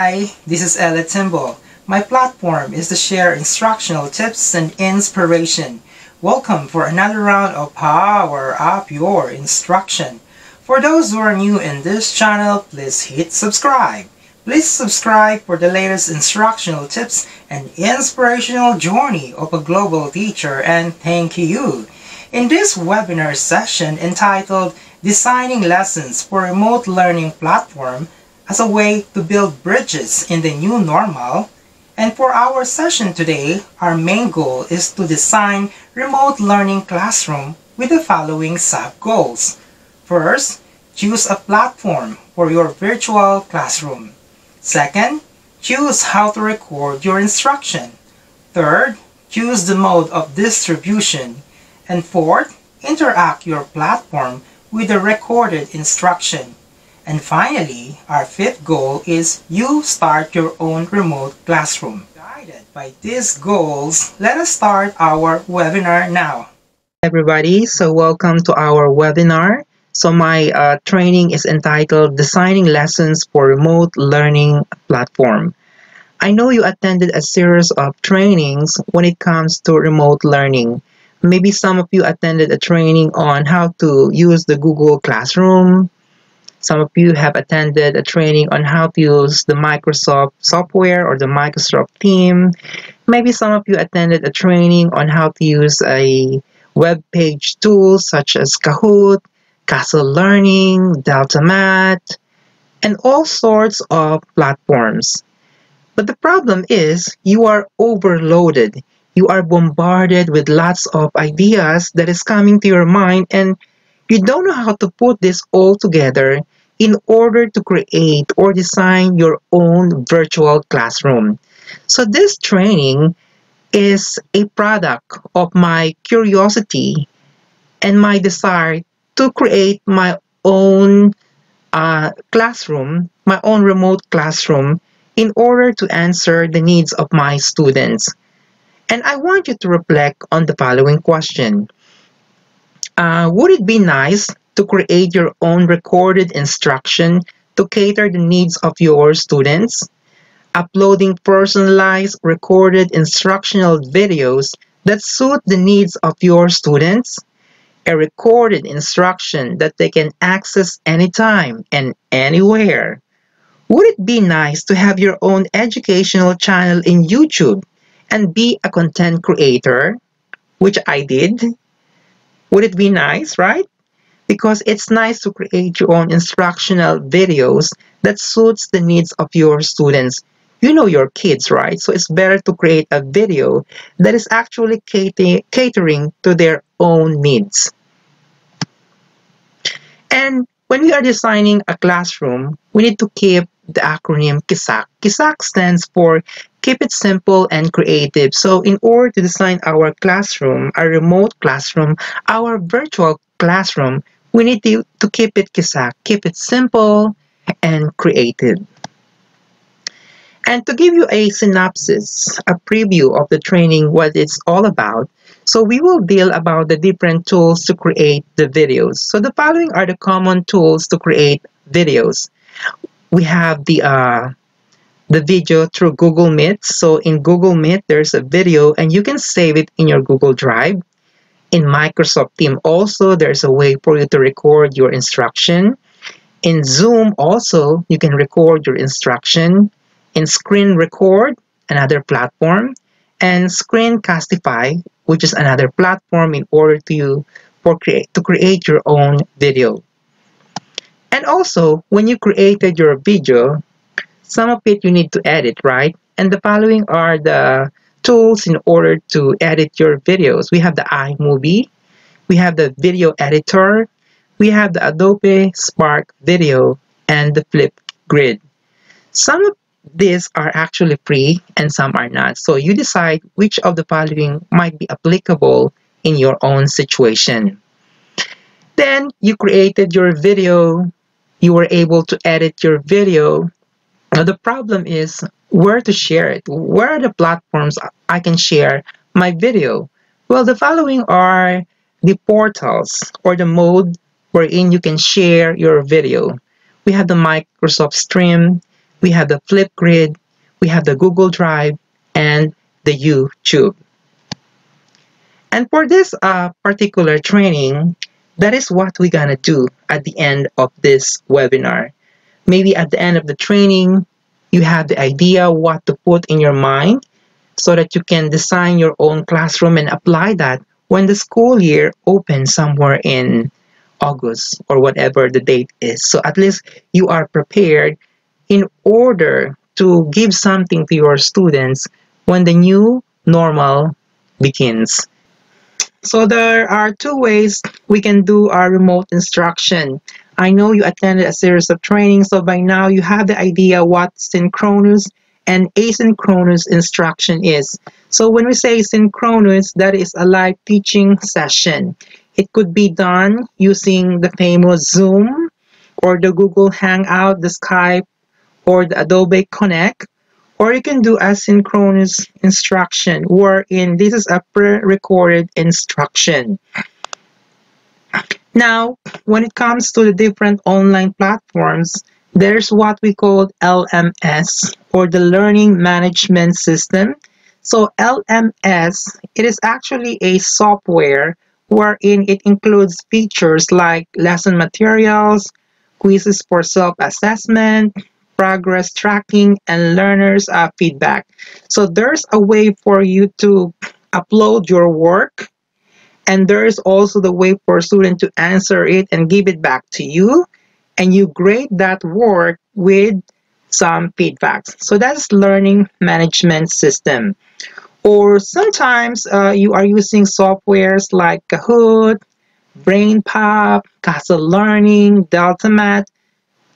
Hi, this is Ella Timbo. My platform is to share instructional tips and inspiration. Welcome for another round of Power Up Your Instruction. For those who are new in this channel, please hit subscribe. Please subscribe for the latest instructional tips and inspirational journey of a global teacher, and thank you. In this webinar session entitled Designing Lessons for Remote Learning Platform as a way to build bridges in the new normal, and for our session today, our main goal is to design remote learning classroom with the following sub-goals. First, choose a platform for your virtual classroom. Second, choose how to record your instruction. Third, choose the mode of distribution. And fourth, interact your platform with the recorded instruction. And finally, our fifth goal is you start your own remote classroom. Guided by these goals, let us start our webinar now. Everybody, so welcome to our webinar. So my training is entitled Designing Lessons for Remote Learning Platform. I know you attended a series of trainings when it comes to remote learning. Maybe some of you attended a training on how to use the Google Classroom. Some of you have attended a training on how to use the Microsoft software or the Microsoft theme. Maybe some of you attended a training on how to use a web page tool such as Kahoot, Castle Learning, DeltaMath, and all sorts of platforms. But the problem is you are overloaded. You are bombarded with lots of ideas that is coming to your mind, and you don't know how to put this all together in order to create or design your own virtual classroom. So this training is a product of my curiosity and my desire to create my own classroom, my own remote classroom, in order to answer the needs of my students. And I want you to reflect on the following question. Would it be nice to create your own recorded instruction to cater the needs of your students? Uploading personalized recorded instructional videos that suit the needs of your students? A recorded instruction that they can access anytime and anywhere? Would it be nice to have your own educational channel in YouTube and be a content creator, which I did? Would it be nice, right? Because it's nice to create your own instructional videos that suits the needs of your students. You know your kids, right? So it's better to create a video that is actually catering to their own needs. And when we are designing a classroom, we need to keep the acronym KISAC. KISAC stands for Keep It Simple and Creative. So in order to design our classroom, our remote classroom, our virtual classroom, we need to keep it KISAC, keep it simple and creative. And to give you a synopsis, a preview of the training, what it's all about, so we will deal about the different tools to create the videos. So the following are the common tools to create videos. We have the video through Google Meet. So in Google Meet, there's a video and you can save it in your Google Drive. In Microsoft Teams also, there's a way for you to record your instruction. In Zoom also, you can record your instruction. In Screen Record, another platform. And Screencastify, which is another platform in order to create your own video. And also, when you created your video, some of it you need to edit, right? And the following are the tools in order to edit your videos. We have the iMovie, we have the video editor, we have the Adobe Spark Video, and the Flipgrid. Some of these are actually free and some are not. So you decide which of the following might be applicable in your own situation. Then you created your video, you were able to edit your video. Now the problem is where to share it. Where are the platforms I can share my video? Well, the following are the portals or the mode wherein you can share your video. We have the Microsoft Stream, we have the Flipgrid, we have the Google Drive, and the YouTube. And for this particular training, that is what we're gonna do at the end of this webinar. Maybe at the end of the training, you have the idea what to put in your mind so that you can design your own classroom and apply that when the school year opens somewhere in August or whatever the date is. So at least you are prepared in order to give something to your students when the new normal begins. So there are two ways we can do our remote instruction. I know you attended a series of trainings, so by now you have the idea what synchronous and asynchronous instruction is. So when we say synchronous, that is a live teaching session. It could be done using the famous Zoom or the Google Hangout, the Skype, or the Adobe Connect. Or you can do asynchronous instruction, wherein this is a pre-recorded instruction. Now, when it comes to the different online platforms, there's what we call LMS, or the Learning Management System. So LMS, it is actually a software wherein it includes features like lesson materials, quizzes for self-assessment, progress tracking, and learners' feedback. So there's a way for you to upload your work, and there is also the way for a student to answer it and give it back to you, and you grade that work with some feedbacks. So that's learning management system. Or sometimes you are using softwares like Kahoot, BrainPop, Castle Learning, DeltaMath,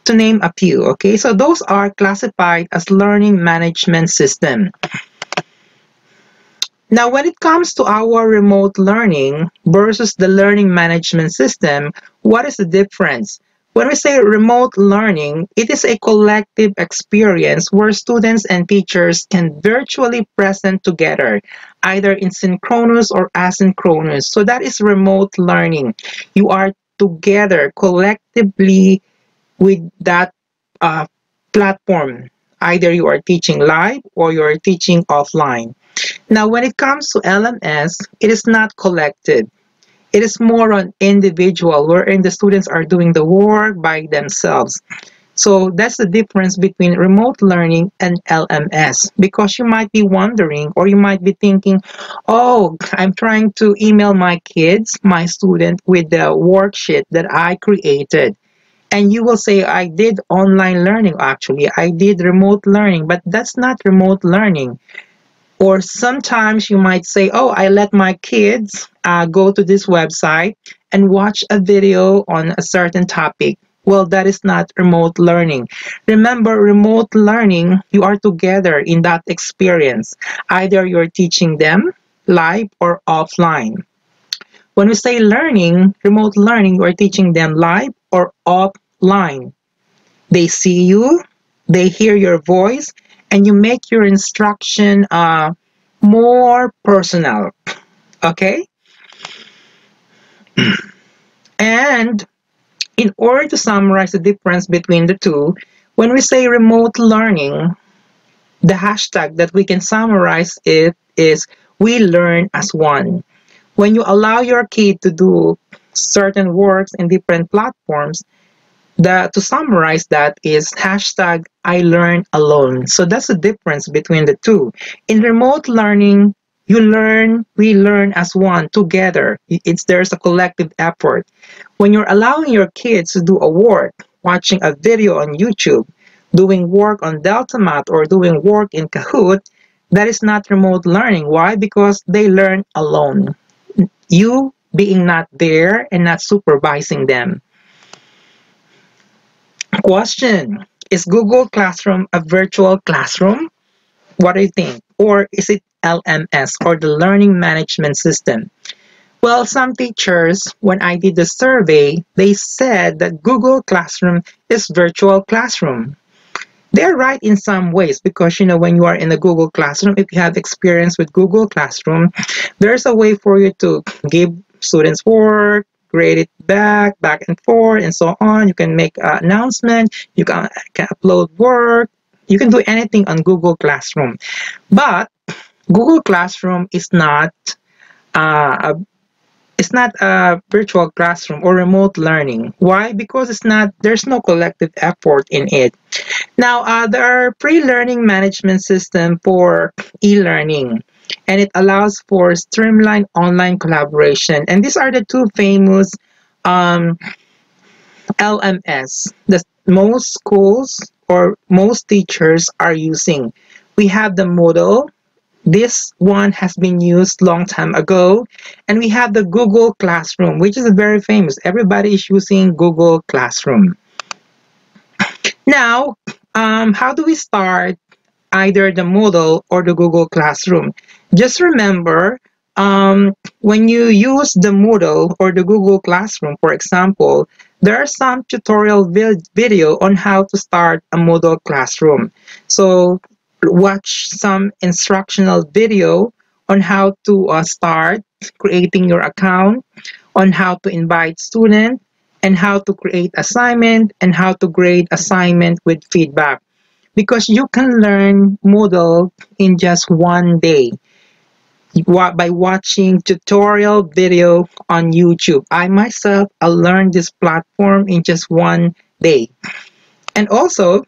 to name a few. Okay, so those are classified as learning management system. Now, when it comes to our remote learning versus the learning management system, what is the difference? When we say remote learning, it is a collective experience where students and teachers can virtually present together, either in synchronous or asynchronous. So that is remote learning. You are together collectively with that uh, platform. Either you are teaching live or you are teaching offline. Now, when it comes to LMS, it is not collective. It is more on individual, wherein the students are doing the work by themselves. So that's the difference between remote learning and LMS, because you might be wondering or you might be thinking, oh, I'm trying to email my kids, my student, with the worksheet that I created. And you will say, I did online learning, actually. I did remote learning, but that's not remote learning. Or sometimes you might say, oh, I let my kids go to this website and watch a video on a certain topic. Well, that is not remote learning. Remember, remote learning, you are together in that experience. Either you're teaching them live or offline. When we say learning, remote learning, you are teaching them live or offline. They see you, they hear your voice, and you make your instruction more personal. Okay? And in order to summarize the difference between the two, when we say remote learning, the hashtag that we can summarize it is we learn as one. When you allow your kid to do certain works in different platforms, to summarize that is hashtag I learn alone. So that's the difference between the two. In remote learning, you learn, we learn as one together. There's a collective effort. When you're allowing your kids to do a work, watching a video on YouTube, doing work on DeltaMath or doing work in Kahoot, that is not remote learning. Why? Because they learn alone. You being not there and not supervising them. Question: is Google Classroom a virtual classroom? What do you think? Or is it LMS, or the Learning Management System? Well, some teachers, when I did the survey, they said that Google Classroom is virtual classroom. They're right in some ways, because when you are in the Google Classroom, if you have experience with Google Classroom, there's a way for you to give students work, grade it back and forth, and so on. You can make an announcement, you can upload work, You can do anything on Google Classroom. But Google Classroom is not a it's not a virtual classroom or remote learning. Why? Because there's no collective effort in it. Now, there are pre-learning management system for e-learning, and it allows for streamlined online collaboration. And these are the two famous um, LMS that most schools or most teachers are using. We have the Moodle. This one has been used long time ago, and we have the Google Classroom, which is very famous. Everybody is using Google Classroom. Now, how do we start either the Moodle or the Google Classroom? Just remember, when you use the Moodle or the Google Classroom, for example, there are some tutorial video on how to start a Moodle classroom. So watch some instructional video on how to start creating your account, on how to invite students, and how to create assignment, and how to grade assignment with feedback, because you can learn Moodle in just one day by watching tutorial video on YouTube. I myself, I learned this platform in just one day. And also,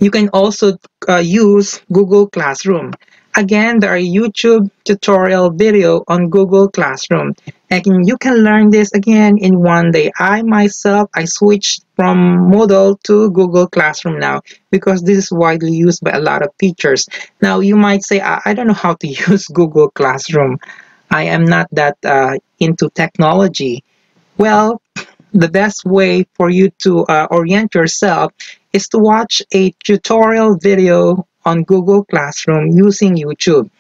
you can also use Google Classroom. Again, there are YouTube tutorial video on Google Classroom. And you can learn this again in one day. I myself, I switched from Moodle to Google Classroom now because this is widely used by a lot of teachers. Now, you might say, I don't know how to use Google Classroom. I am not that into technology. Well, the best way for you to orient yourself is to watch a tutorial video on Google Classroom using YouTube.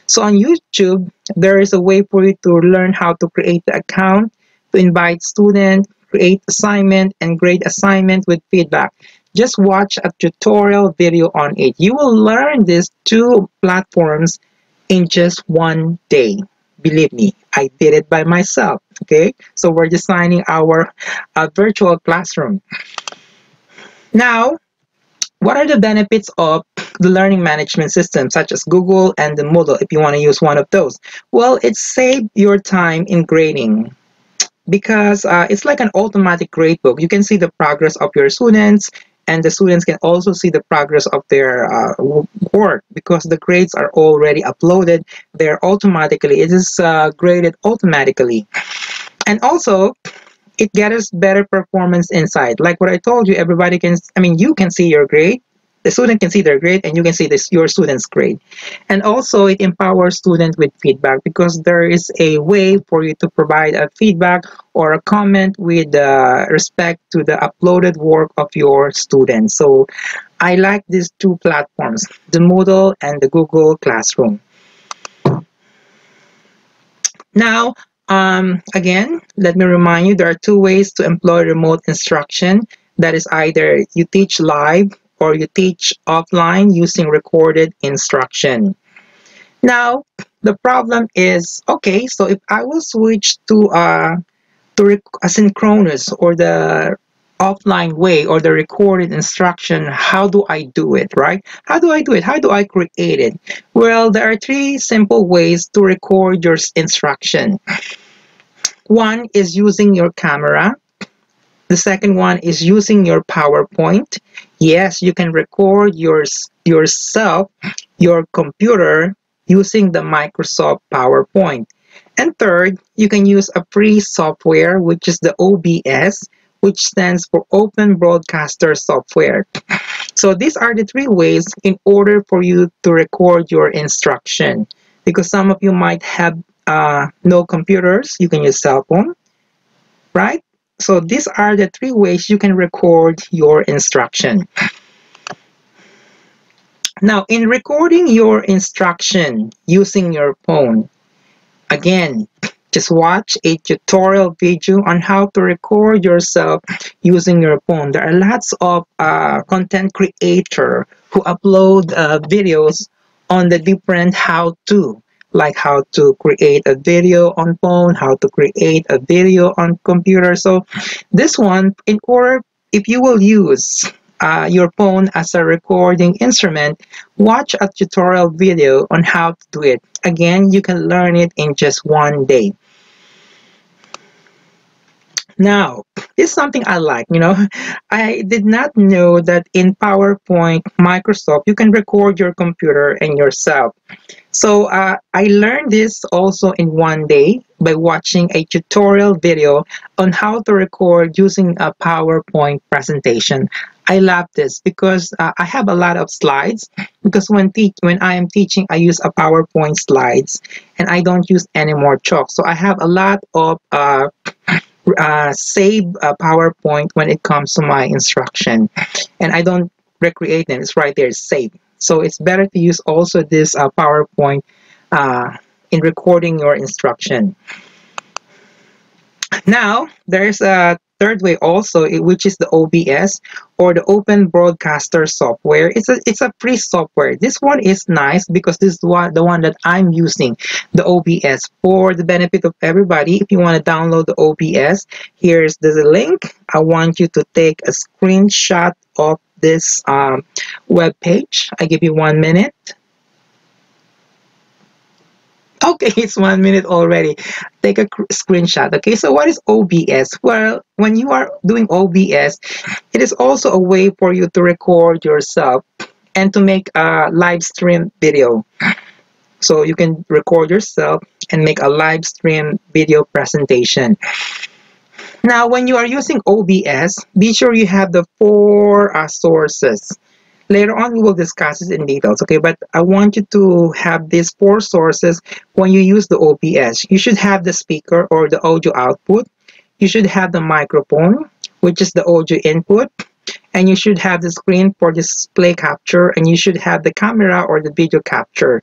So on YouTube, there is a way for you to learn how to create the account, to invite students, create assignment, and grade assignment with feedback. Just watch a tutorial video on it. You will learn these two platforms in just one day. Believe me, I did it by myself. Okay, so we're designing our virtual classroom. Now, what are the benefits of the learning management system, such as Google and the Moodle, if you want to use one of those? Well, it saves your time in grading because it's like an automatic grade book. You can see the progress of your students, and the students can also see the progress of their work because the grades are already uploaded there automatically. It is graded automatically. And also, it gets better performance inside. Like what I told you, everybody can, I mean, you can see your grade, the student can see their grade, and you can see your student's grade. And also, it empowers students with feedback because there is a way for you to provide a feedback or a comment with respect to the uploaded work of your students. So I like these two platforms, the Moodle and the Google Classroom. Now, again, let me remind you, there are two ways to employ remote instruction. That is either you teach live or you teach offline using recorded instruction. Now, the problem is, okay, so if I will switch to asynchronous or the offline way or the recorded instruction, how do I do it, right? How do I do it? How do I create it? Well, there are three simple ways to record your instruction. One is using your camera. The second one is using your PowerPoint. Yes, you can record yourself, your computer, using the Microsoft PowerPoint. And third, you can use a free software, which is the OBS, which stands for Open Broadcaster Software. So these are the three ways in order for you to record your instruction. Because some of you might have no computers, you can use cell phone, right? So these are the three ways you can record your instruction. Now, in recording your instruction using your phone, again, just watch a tutorial video on how to record yourself using your phone. There are lots of content creators who upload videos on the different how-to, like how to create a video on phone, how to create a video on computer. So this one, in order, if you will use your phone as a recording instrument, watch a tutorial video on how to do it. Again, you can learn it in just one day. Now, this is something I like, I did not know that in PowerPoint, Microsoft, you can record your computer and yourself. So I learned this also in one day by watching a tutorial video on how to record using a PowerPoint presentation. I love this because I have a lot of slides because when I am teaching, I use a PowerPoint slides and I don't use any more chalk. So I have a lot of save PowerPoint when it comes to my instruction, and I don't recreate them. It's right there, it's saved. So it's better to use also this PowerPoint in recording your instruction. Now, there's a third way also, which is the OBS or the Open Broadcaster software. It's a free software. This one is nice because this is the one that I'm using, the OBS. For the benefit of everybody, if you want to download the OBS, here's the link. I want you to take a screenshot of this web page. I give you 1 minute. Okay, it's 1 minute already. Take a screenshot. Okay, so what is OBS? Well, when you are doing OBS, it is also a way for you to record yourself and to make a live stream video. So you can record yourself and make a live stream video presentation. Now, when you are using OBS, be sure you have the four sources. Later on, we will discuss it in details, okay? But I want you to have these four sources when you use the OBS. You should have the speaker or the audio output. You should have the microphone, which is the audio input. And you should have the screen for display capture. And you should have the camera or the video capture.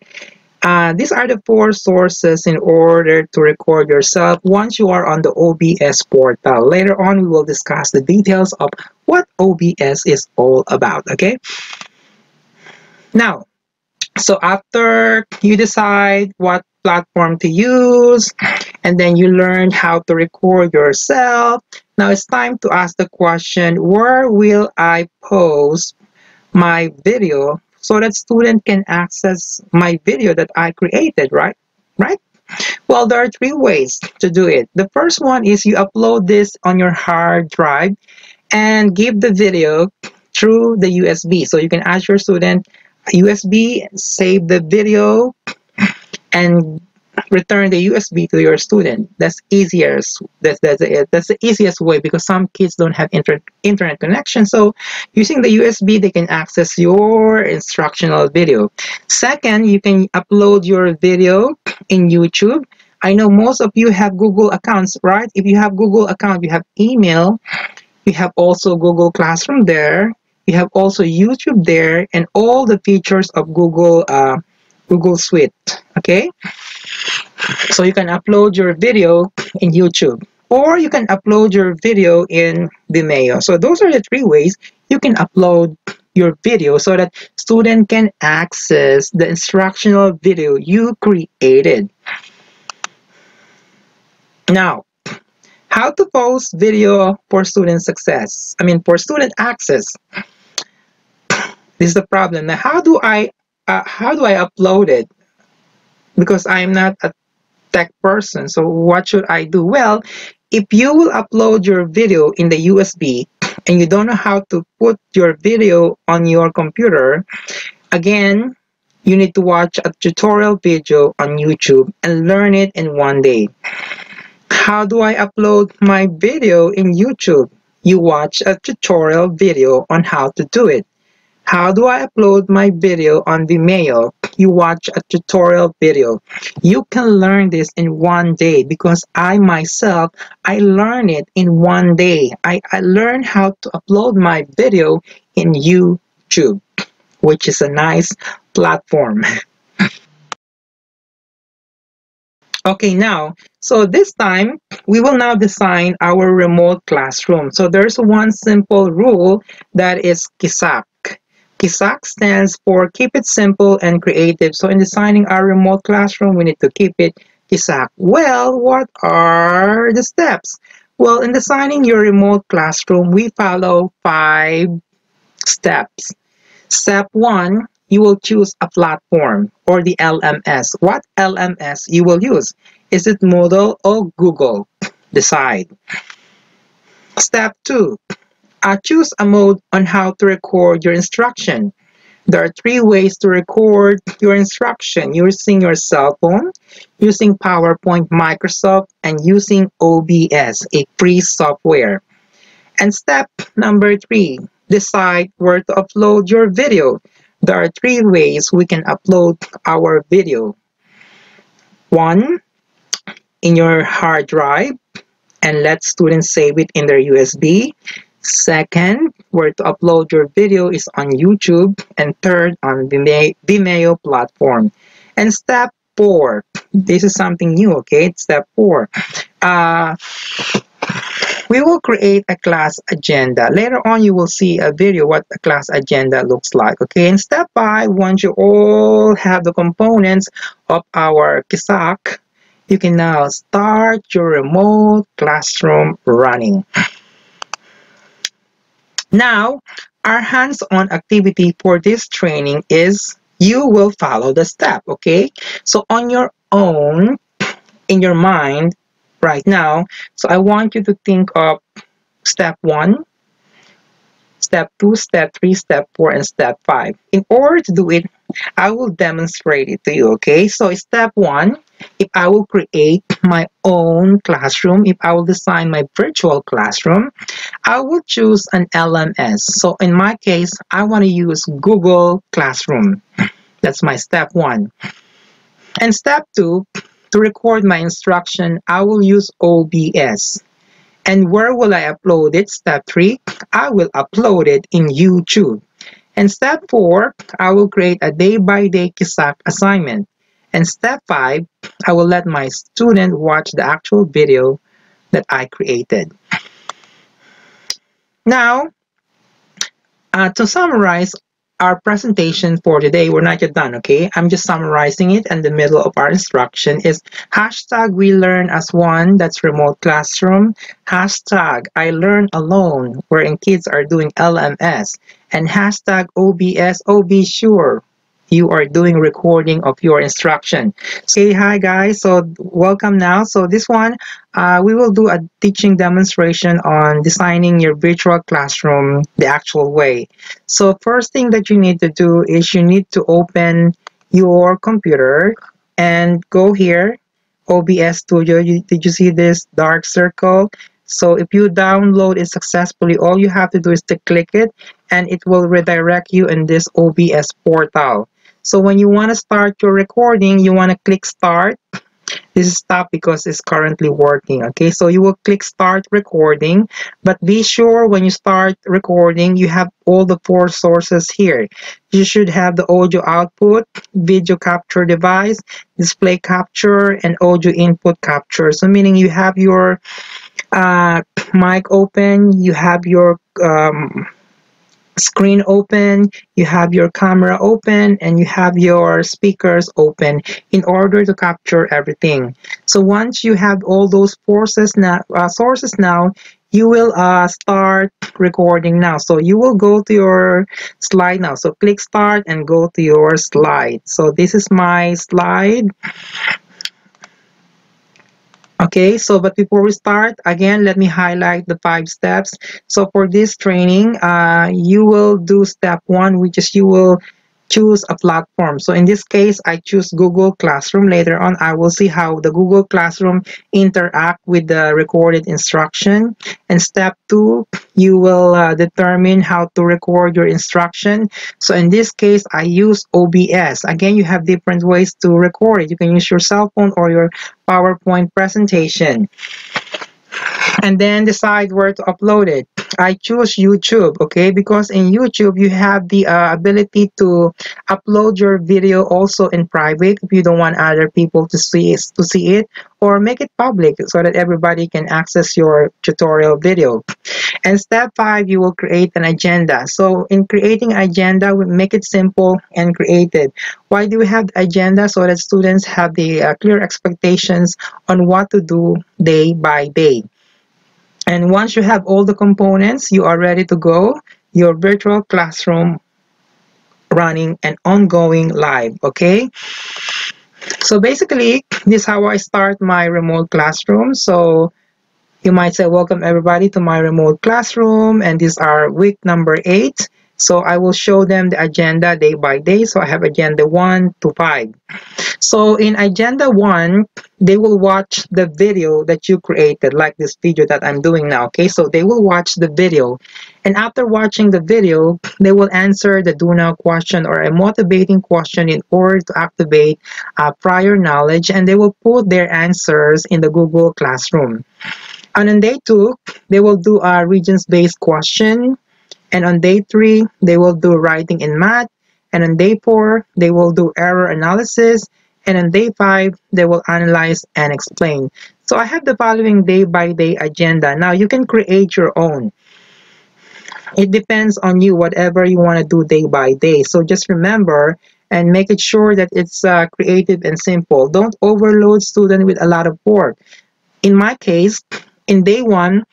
These are the four sources in order to record yourself once you are on the OBS portal. Later on, we will discuss the details of what OBS is all about, okay? Now, so after you decide what platform to use, and then you learn how to record yourself, now it's time to ask the question, where will I post my video so that student can access my video that I created, right? Right? Well, there are three ways to do it. The first one is you upload this on your hard drive and give the video through the USB. So you can ask your student USB, save the video, and return the USB to your student. That's easier. That's the easiest way because some kids don't have internet connection. So using the USB, they can access your instructional video. Second, you can upload your video in YouTube. I know most of you have Google accounts, right? If you have Google account, you have email, you have also Google Classroom there, you have also YouTube there, and all the features of Google Suite. Okay, so you can upload your video in YouTube, or you can upload your video in Vimeo. So those are the three ways you can upload your video so that student can access the instructional video you created. Now, how to post video for student success? I mean, for student access. This is the problem. Now, how do I upload it? Because I'm not a tech person. So what should I do? Well, if you will upload your video in the USB and you don't know how to put your video on your computer, again, you need to watch a tutorial video on YouTube and learn it in one day. How do I upload my video in YouTube? You watch a tutorial video on how to do it. How do I upload my video on Vimeo? You watch a tutorial video. You can learn this in one day because I myself, I learned it in one day. I learned how to upload my video in YouTube, which is a nice platform. Okay, now, so this time, we will now design our remote classroom. So there's one simple rule that is KISAK. KISAK stands for Keep It Simple and Creative. So in designing our remote classroom, we need to keep it KISAK. Well, what are the steps? Well, in designing your remote classroom, we follow five Steps. Step 1, you will choose a platform or the LMS. What LMS you will use? Is it Moodle or Google? Decide. Step 2, choose a mode on how to record your instruction. There are three ways to record your instruction: using your cell phone, using PowerPoint, Microsoft, and using OBS, a free software. And step number 3, decide where to upload your video. There are three ways we can upload our video. One, in your hard drive, and let students save it in their USB. Second, where to upload your video is on YouTube. And third, on Vimeo platform. And step 4, this is something new, okay? Step 4, uh, we will create a class agenda. Later on, you will see a video what a class agenda looks like, okay? And step 5, once you all have the components of our KISAK, you can now start your remote classroom running. Now, our hands-on activity for this training is you will follow the step, okay? So on your own, in your mind right now, so I want you to think of step 1, step 2, step 3, step 4, and step 5. In order to do it, I will demonstrate it to you, okay? So step 1, if I will create my own classroom, if I will design my virtual classroom, I will choose an LMS. So in my case, I want to use Google Classroom. That's my step 1. And step 2, to record my instruction, I will use OBS. And where will I upload it? Step 3, I will upload it in YouTube. And step 4, I will create a day-by-day KISAK assignment. And step 5, I will let my student watch the actual video that I created. Now, to summarize our presentation for today, we're not yet done, okay? I'm just summarizing it, and the middle of our instruction is hashtag we learn as one, that's remote classroom, hashtag I learn alone, wherein kids are doing LMS, and hashtag OBS, oh be sure you are doing recording of your instruction. So, hi guys, so welcome now. So this one, we will do a teaching demonstration on designing your virtual classroom the actual way. So first thing that you need to do is you need to open your computer and go here, OBS Studio. Did you see this dark circle? So if you download it successfully, all you have to do is to click it and it will redirect you in this OBS portal. So when you want to start your recording, you want to click start. This is stop because it's currently working, okay? So you will click start recording, but be sure when you start recording, you have all the 4 sources here. You should have the audio output, video capture device, display capture, and audio input capture. So meaning you have your mic open, you have your screen open, you have your camera open, and you have your speakers open in order to capture everything. So once you have all those sources now, you will start recording now. So you will go to your slide now. So click start and go to your slide. So this is my slide. Okay, so but before we start, again, let me highlight the 5 steps. So for this training, you will do step 1, which is you will choose a platform. So in this case, I choose Google Classroom. Later on, I will see how the Google Classroom interact with the recorded instruction. And step 2, you will determine how to record your instruction. So in this case, I use OBS. Again, you have different ways to record it. You can use your cell phone or your PowerPoint presentation. And then decide where to upload it. I choose YouTube, okay, because in YouTube you have the ability to upload your video also in private if you don't want other people to see it, or make it public so that everybody can access your tutorial video. And step 5, you will create an agenda. So in creating agenda, we make it simple and created. Why do we have the agenda? So that students have the clear expectations on what to do day by day. And once you have all the components, you are ready to go. your virtual classroom running and ongoing live. Okay, so basically this is how I start my remote classroom. So you might say, welcome everybody to my remote classroom, and these are week number 8. So I will show them the agenda day by day. So I have agenda 1 to 5. So in agenda 1, they will watch the video that you created, like this video that I'm doing now. Okay, so they will watch the video, and after watching the video, they will answer the do now question or a motivating question in order to activate prior knowledge, and they will put their answers in the Google Classroom. And on day 2, they will do a Regents-Based Question. And on day 3, they will do writing in math. And on day 4, they will do error analysis. And on day 5, they will analyze and explain. So I have the following day-by-day agenda. Now you can create your own. It depends on you, whatever you want to do day by day. So just remember and make it sure that it's creative and simple. Don't overload students with a lot of work. In my case, in day 1,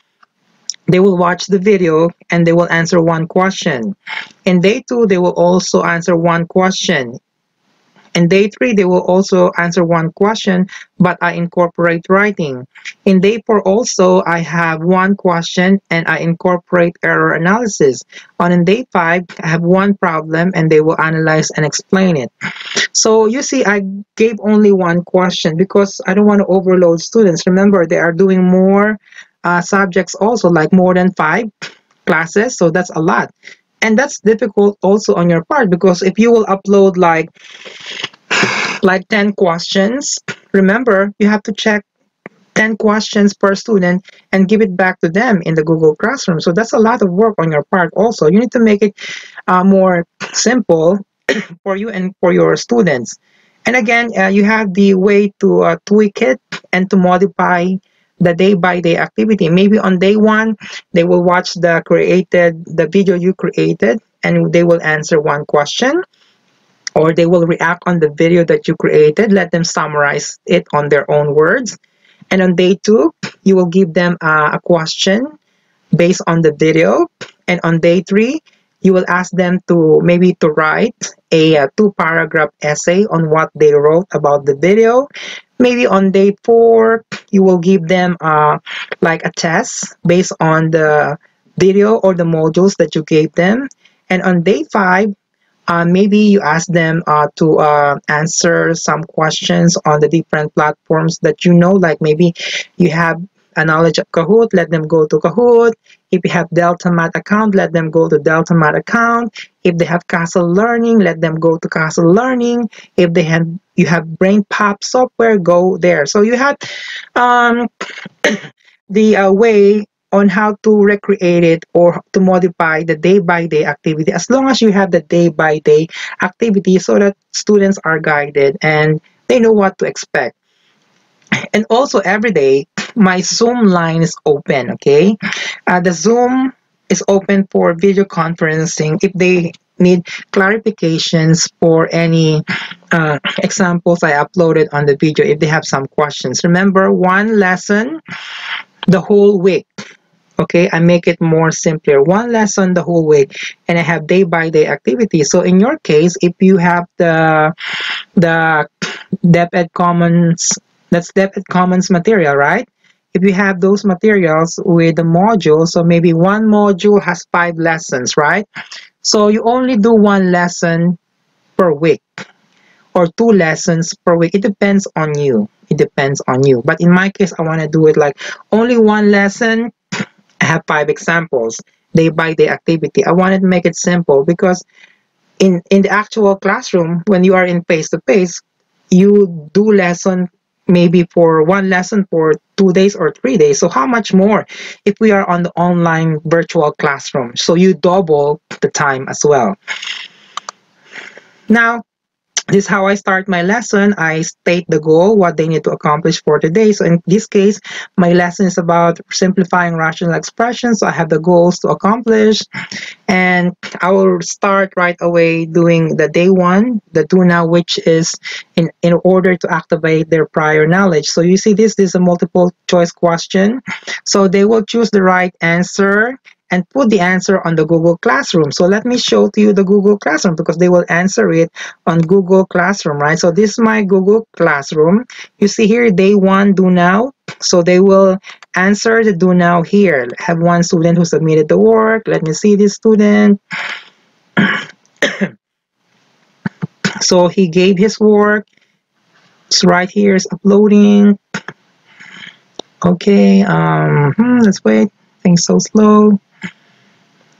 they will watch the video and they will answer one question. In day 2, they will also answer one question. In day 3, they will also answer one question, but I incorporate writing. In day 4 also, I have one question and I incorporate error analysis. On in day 5, I have one problem and they will analyze and explain it. So you see, I gave only one question because I don't want to overload students. Remember, they are doing more subjects also, like more than 5 classes, so that's a lot. And that's difficult also on your part, because if you will upload like 10 questions, remember, you have to check 10 questions per student and give it back to them in the Google Classroom. So that's a lot of work on your part also. You need to make it more simple for you and for your students. And again, you have the way to tweak it and to modify the day-by-day activity. Maybe on day 1, they will watch the video you created, and they will answer one question, or they will react on the video that you created. Let them summarize it on their own words. And on day 2, you will give them a question based on the video. And on day 3, you will ask them to maybe to write a 2-paragraph essay on what they wrote about the video. Maybe on day 4, you will give them like a test based on the video or the modules that you gave them. And on day 5, maybe you ask them to answer some questions on the different platforms that you know, like maybe you have a knowledge of Kahoot, let them go to Kahoot. If you have Delta Math account, let them go to Delta Math account. If they have Castle Learning, let them go to Castle Learning. If you have BrainPop software, go there. So you have um, the way on how to recreate it or to modify the day-by-day activity, as long as you have the day-by-day activity, so that students are guided and they know what to expect. And also every day, my Zoom line is open, okay? The Zoom is open for video conferencing if they need clarifications for any examples I uploaded on the video, if they have some questions. Remember, one lesson the whole week. Okay, I make it more simpler. One lesson the whole week, and I have day-by-day activities. So in your case, if you have the DepEd Commons, that's DepEd Commons material, right? If you have those materials with the module, so maybe one module has 5 lessons, right? So you only do one lesson per week or 2 lessons per week. It depends on you. It depends on you. But in my case, I want to do it like only one lesson. I have 5 examples, day by day activity. I wanted to make it simple because in the actual classroom, when you are in face to face, you do lesson maybe for one lesson for 2 days or 3 days. So how much more if we are on the online virtual classroom? So you double the time as well. Now, this is how I start my lesson. I state the goal, what they need to accomplish for today. So in this case, my lesson is about simplifying rational expressions. So I have the goals to accomplish. And I will start right away doing the day 1, the do now, which is in order to activate their prior knowledge. So you see this is a multiple choice question. So they will choose the right answer, and put the answer on the Google Classroom. So let me show to you the Google Classroom because they will answer it on Google Classroom, right? So this is my Google Classroom. You see here, day one, do now. So they will answer the do now here. I have one student who submitted the work. Let me see this student. So he gave his work. It's right here, it's uploading. Okay, let's wait. Things so slow.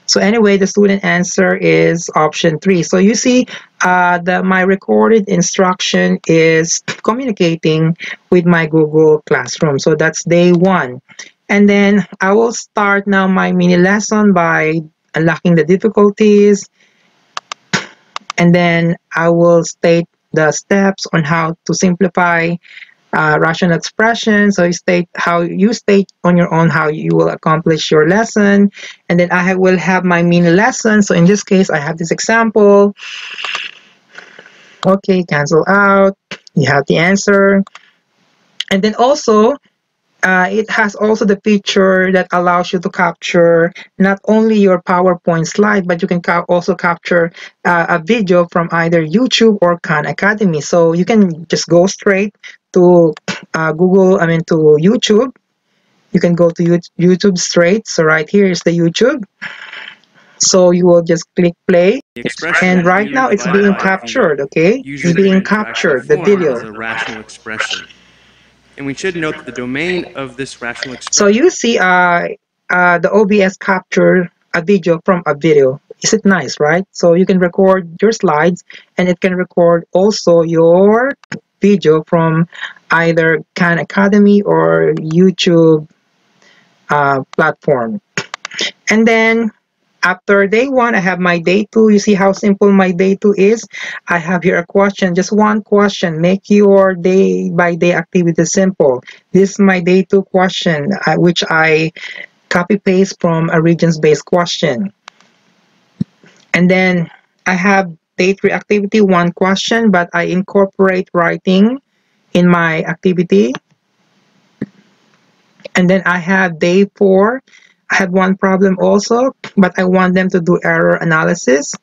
So anyway, the student answer is option 3. So you see, my recorded instruction is communicating with my Google Classroom. So that's day 1. And then I will start now my mini lesson by unlocking the difficulties. And then I will state the steps on how to simplify rational expression. So you state on your own how you will accomplish your lesson. And then will have my mini lesson. So in this case, I have this example. Okay, cancel out. You have the answer. And then also, it has also the feature that allows you to capture not only your PowerPoint slide, but you can also capture a video from either YouTube or Khan Academy. So you can just go straight to to YouTube. You can go to YouTube straight. So right here is the YouTube. So you will just click play. Expression And is right merely now it's divided being by the captured, okay? It's being user-defined fractional captured, the form as video. a rational expression. And we should note that the domain of this rational So expression. you see the OBS capture a video from a video. Is it nice, right? So you can record your slides and it can record also your video from either Khan Academy or YouTube platform. And then after day 1, I have my day 2. You see how simple my day 2 is? I have here a question, just one question. Make your day by day activity simple. This is my day 2 question, which I copy paste from a Regents-Based Question. And then I have day 3 activity, one question, but I incorporate writing in my activity. And then I have day 4. I have one problem also, but I want them to do error analysis.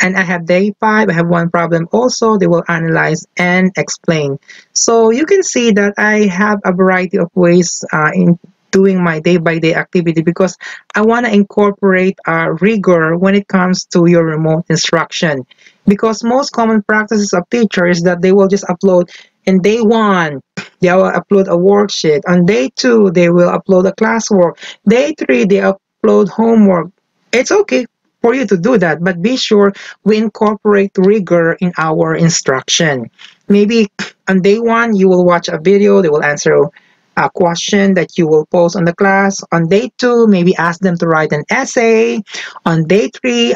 And I have day 5. I have one problem also. They will analyze and explain. So you can see that I have a variety of ways in doing my day-by-day activity because I want to incorporate rigor when it comes to your remote instruction. Because most common practices of teachers is that they will just upload in day 1. They will upload a worksheet. On day 2, they will upload a classwork. Day 3, they upload homework. It's okay for you to do that, but be sure we incorporate rigor in our instruction. Maybe on day 1, you will watch a video, they will answer a question that you will post on the class. On day 2, maybe ask them to write an essay. On day 3,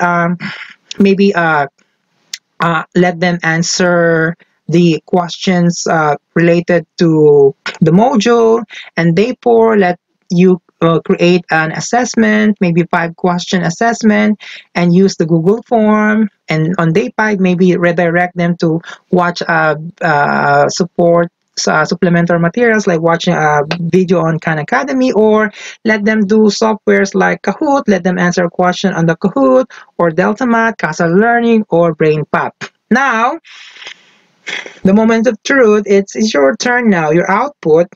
maybe let them answer the questions related to the module. And day 4, let you create an assessment, maybe 5-question assessment, and use the Google form. And on day 5, maybe redirect them to watch supplementary materials like watching a video on Khan Academy, or let them do softwares like Kahoot, let them answer a question on the Kahoot, or DeltaMath, Castle Learning, or BrainPop. Now, the moment of truth, it's your turn now. Your output,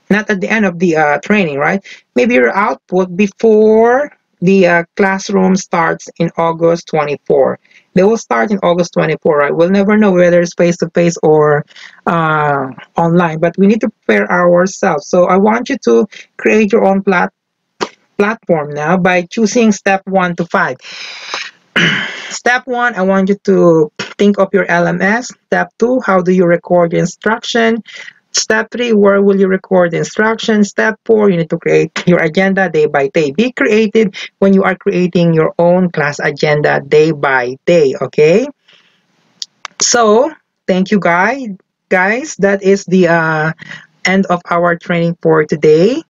not at the end of the training, right? Maybe your output before the classroom starts in August 24. They will start in August 24, right? We'll never know whether it's face-to-face or online, but we need to prepare ourselves. So I want you to create your own platform now by choosing step 1 to 5. Step 1, I want you to think of your LMS. Step 2, how do you record the instruction? Step 3, where will you record the instruction? Step 4, you need to create your agenda day by day. Be creative when you are creating your own class agenda day by day, okay? So, thank you guys. That is the end of our training for today.